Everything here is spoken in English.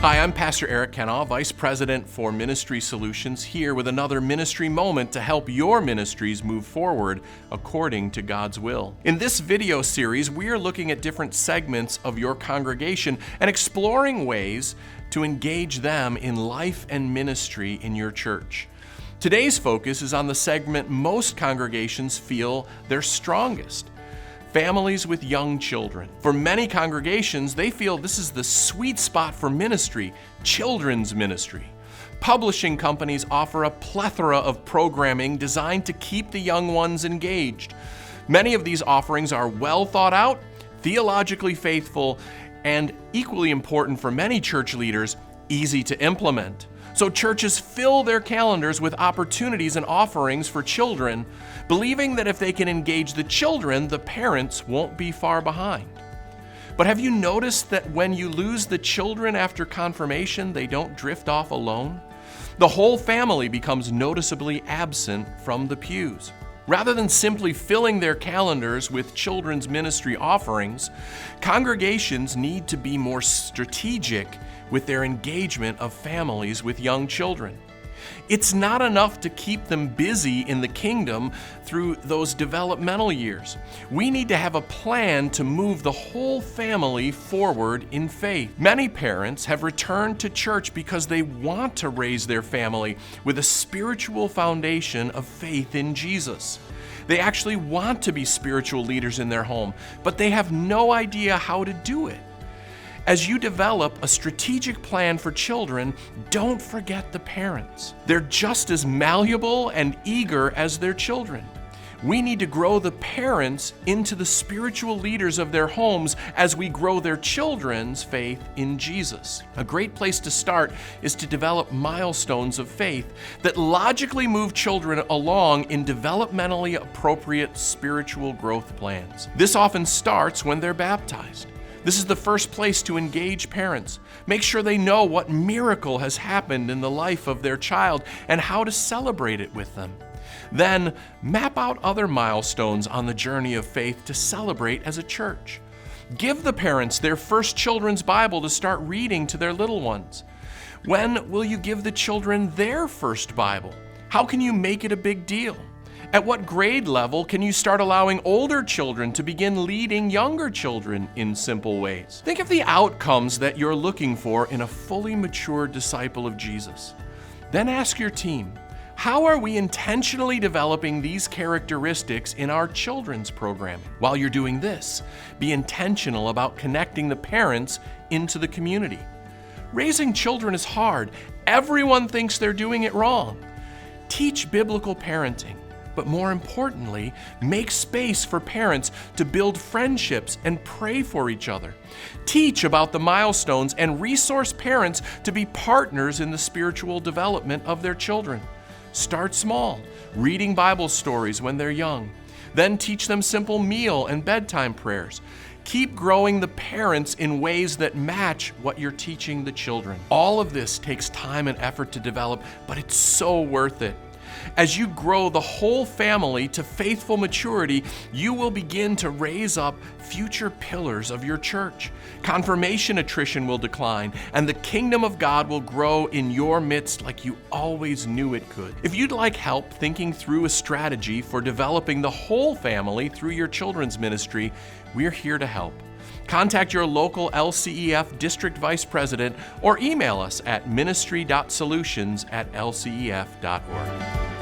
Hi, I'm Pastor Eric Kenaugh, Vice President for Ministry Solutions, here with another ministry moment to help your ministries move forward according to God's will. In this video series, we are looking at different segments of your congregation and exploring ways to engage them in life and ministry in your church. Today's focus is on the segment most congregations feel they're strongest: families with young children. For many congregations, they feel this is the sweet spot for ministry, children's ministry. Publishing companies offer a plethora of programming designed to keep the young ones engaged. Many of these offerings are well thought out, theologically faithful, and equally important for many church leaders, easy to implement. So churches fill their calendars with opportunities and offerings for children, believing that if they can engage the children, the parents won't be far behind. But have you noticed that when you lose the children after confirmation, they don't drift off alone? The whole family becomes noticeably absent from the pews. Rather than simply filling their calendars with children's ministry offerings, congregations need to be more strategic with their engagement of families with young children. It's not enough to keep them busy in the kingdom through those developmental years. We need to have a plan to move the whole family forward in faith. Many parents have returned to church because they want to raise their family with a spiritual foundation of faith in Jesus. They actually want to be spiritual leaders in their home, but they have no idea how to do it. As you develop a strategic plan for children, don't forget the parents. They're just as malleable and eager as their children. We need to grow the parents into the spiritual leaders of their homes as we grow their children's faith in Jesus. A great place to start is to develop milestones of faith that logically move children along in developmentally appropriate spiritual growth plans. This often starts when they're baptized. This is the first place to engage parents. Make sure they know what miracle has happened in the life of their child and how to celebrate it with them. Then, map out other milestones on the journey of faith to celebrate as a church. Give the parents their first children's Bible to start reading to their little ones. When will you give the children their first Bible? How can you make it a big deal? At what grade level can you start allowing older children to begin leading younger children in simple ways? Think of the outcomes that you're looking for in a fully mature disciple of Jesus. Then ask your team, how are we intentionally developing these characteristics in our children's programming? While you're doing this, be intentional about connecting the parents into the community. Raising children is hard. Everyone thinks they're doing it wrong. Teach biblical parenting. But more importantly, make space for parents to build friendships and pray for each other. Teach about the milestones and resource parents to be partners in the spiritual development of their children. Start small, reading Bible stories when they're young. Then teach them simple meal and bedtime prayers. Keep growing the parents in ways that match what you're teaching the children. All of this takes time and effort to develop, but it's so worth it. As you grow the whole family to faithful maturity, you will begin to raise up future pillars of your church. Confirmation attrition will decline, and the kingdom of God will grow in your midst like you always knew it could. If you'd like help thinking through a strategy for developing the whole family through your children's ministry, we're here to help. Contact your local LCEF District Vice President or email us at ministry.solutions@lcef.org.